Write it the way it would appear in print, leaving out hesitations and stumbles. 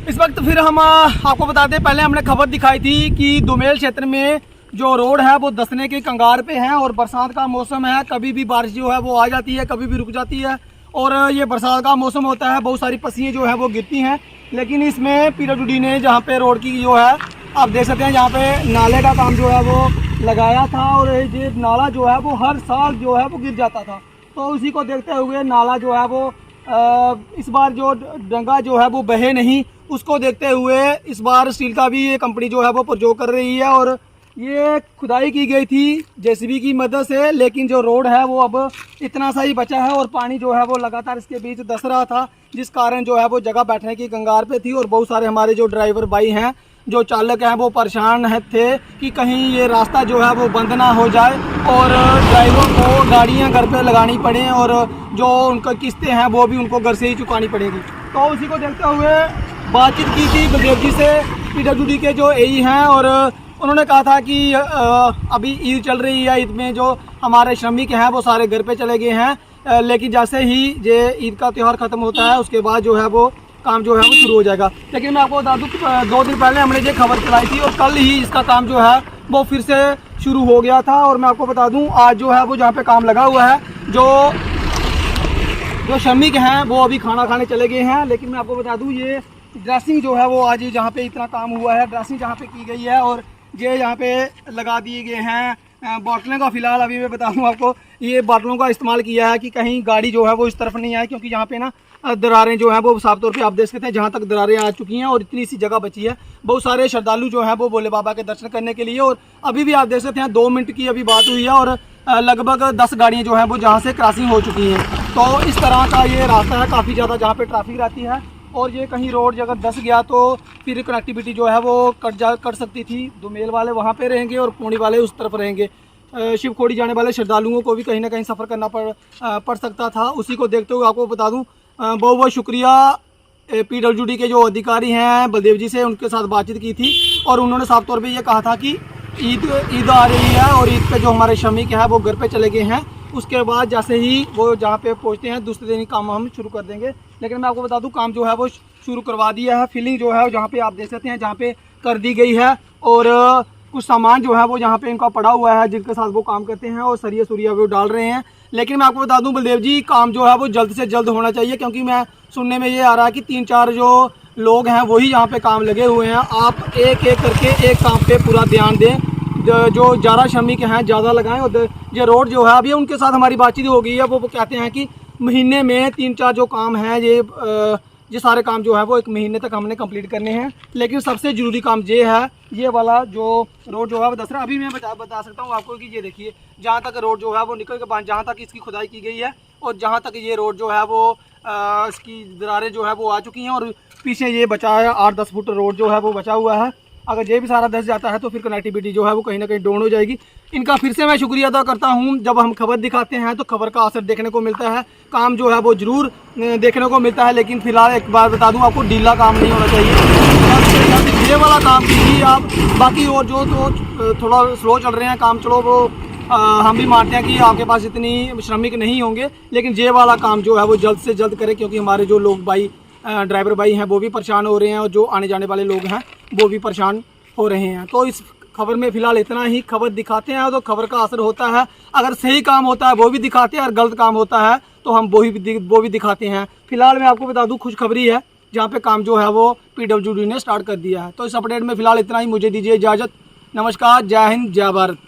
इस वक्त फिर हम आपको बता दें, पहले हमने खबर दिखाई थी कि दुमेल क्षेत्र में जो रोड है वो धंसने के कंगार पे है और बरसात का मौसम है। कभी भी बारिश जो है वो आ जाती है, कभी भी रुक जाती है और ये बरसात का मौसम होता है, बहुत सारी पस्सियाँ जो है वो गिरती हैं। लेकिन इसमें पीडब्ल्यूडी ने जहाँ पे रोड की जो है आप देख सकते हैं, जहाँ पे नाले का काम जो है वो लगाया था और ये नाला जो है वो हर साल जो है वो गिर जाता था। तो उसी को देखते हुए नाला जो है वो इस बार जो डंगा जो है वो बहे नहीं, उसको देखते हुए इस बार स्टील का भी ये कंपनी जो है वो प्रयोग कर रही है और ये खुदाई की गई थी जेसीबी की मदद से। लेकिन जो रोड है वो अब इतना सा ही बचा है और पानी जो है वो लगातार इसके बीच धंस रहा था, जिस कारण जो है वो जगह बैठने की कंगार पे थी और बहुत सारे हमारे जो ड्राइवर भाई हैं, जो चालक हैं, वो परेशान थे कि कहीं ये रास्ता जो है वो बंद ना हो जाए और ड्राइवरों को गाड़ियां घर पे लगानी पड़े और जो उनका किस्तें हैं वो भी उनको घर से ही चुकानी पड़ेगी। तो उसी को देखते हुए बातचीत की थी बलदेव जी से, पीडब्ल्यूडी के जो एई हैं, और उन्होंने कहा था कि अभी ईद चल रही है, ईद में जो हमारे श्रमिक हैं वो सारे घर पे चले गए हैं, लेकिन जैसे ही ये ईद का त्यौहार ख़त्म होता है उसके बाद जो है वो काम जो है वो शुरू हो जाएगा। लेकिन मैं आपको बता दूँ 2 दिन पहले हमने ये खबर चलाई थी और कल ही इसका काम जो है वो फिर से शुरू हो गया था। और मैं आपको बता दूँ आज जो है वो जहाँ पे काम लगा हुआ है, जो श्रमिक हैं वो अभी खाना खाने चले गए हैं। लेकिन मैं आपको बता दूँ ये ड्रेसिंग जो है वो आज जहाँ पे इतना काम हुआ है, ड्रेसिंग जहाँ पे की गई है और ये यहाँ पे लगा दिए गए हैं बॉटलों का। फिलहाल अभी मैं बताऊँ आपको, ये बॉटलों का इस्तेमाल किया है कि कहीं गाड़ी जो है वो इस तरफ नहीं आए, क्योंकि यहाँ पे ना दरारें जो हैं वो साफ तौर पे आप देख सकते हैं, जहाँ तक दरारें आ चुकी हैं और इतनी सी जगह बची है। बहुत सारे श्रद्धालु जो हैं वो भोले बाबा के दर्शन करने के लिए, और अभी भी आप देख सकते हैं 2 मिनट की अभी बात हुई है और लगभग 10 गाड़ियाँ जो हैं वो जहाँ से क्रॉसिंग हो चुकी हैं। तो इस तरह का ये रास्ता है काफ़ी ज़्यादा जहाँ पे ट्रैफिक रहती है और ये कहीं रोड अगर धंस गया तो फिर कनेक्टिविटी जो है वो कट सकती थी। दुमेल वाले वहाँ पे रहेंगे और कोणी वाले उस तरफ रहेंगे। शिवखोड़ी जाने वाले श्रद्धालुओं को भी कहीं ना कहीं सफ़र करना पड़ सकता था। उसी को देखते हुए आपको बता दूं, बहुत बहुत शुक्रिया पीडब्ल्यूडी के जो अधिकारी हैं बलदेव जी से, उनके साथ बातचीत की थी और उन्होंने साफ तौर पे ये कहा था कि ईद आ रही है और ईद पे जो हमारे श्रमिक हैं वो घर पे चले गए हैं, उसके बाद जैसे ही वो जहाँ पे पहुँचते हैं दूसरे दिन काम हम शुरू कर देंगे। लेकिन मैं आपको बता दूं काम जो है वो शुरू करवा दिया है। फिलिंग जो है जहाँ पे आप देख सकते हैं जहाँ पे कर दी गई है और कुछ सामान जो है वो जहाँ पे इनका पड़ा हुआ है जिनके साथ वो काम करते हैं और सरिया सुरिया वो डाल रहे हैं। लेकिन मैं आपको बता दूं बलदेव जी, काम जो है वो जल्द से जल्द होना चाहिए, क्योंकि मैं सुनने में ये आ रहा है कि 3-4 जो लोग हैं वही यहाँ पे काम लगे हुए हैं। आप एक एक करके एक काम पे पूरा ध्यान दें, जो ज़्यादा श्रमिक हैं ज़्यादा लगाएं। और ये रोड जो है अभी उनके साथ हमारी बातचीत हो गई है, वो कहते हैं कि महीने में 3-4 जो काम हैं ये सारे काम जो है वो 1 महीने तक हमने कंप्लीट करने हैं। लेकिन सबसे ज़रूरी काम ये है, ये वाला जो रोड जो है वो दसरा अभी मैं बता सकता हूँ आपको कि ये देखिए जहाँ तक रोड जो है वो निकल के बाद जहाँ तक इसकी खुदाई की गई है और जहाँ तक ये रोड जो है वो इसकी दरारें जो है वो आ चुकी हैं और पीछे ये बचा है 8-10 फुट रोड जो है वो बचा हुआ है। अगर ये भी सारा धंस जाता है तो फिर कनेक्टिविटी जो है वो कहीं ना कहीं डाउन हो जाएगी। इनका फिर से मैं शुक्रिया अदा करता हूँ। जब हम खबर दिखाते हैं तो खबर का असर देखने को मिलता है, काम जो है वो ज़रूर देखने को मिलता है। लेकिन फिलहाल एक बार बता दूँ आपको, ढीला काम नहीं होना चाहिए। ये वाला काम कीजिए आप, बाकी और जो तो थोड़ा स्लो चल रहे हैं काम, चलो वो हम भी मानते हैं कि आपके पास इतनी श्रमिक नहीं होंगे, लेकिन ये वाला काम जो है वो जल्द से जल्द करें, क्योंकि हमारे जो लोग भाई ड्राइवर भाई हैं वो भी परेशान हो रहे हैं और जो आने जाने वाले लोग हैं वो भी परेशान हो रहे हैं। तो इस खबर में फ़िलहाल इतना ही। खबर दिखाते हैं तो खबर का असर होता है, अगर सही काम होता है वो भी दिखाते हैं और गलत काम होता है तो हम वो भी दिखाते हैं। फिलहाल मैं आपको बता दूं खुशखबरी है, जहाँ पे काम जो है वो पीडब्ल्यूडी ने स्टार्ट कर दिया है। तो इस अपडेट में फ़िलहाल इतना ही। मुझे दीजिए इजाज़त। नमस्कार, जय हिंद, जय भारत।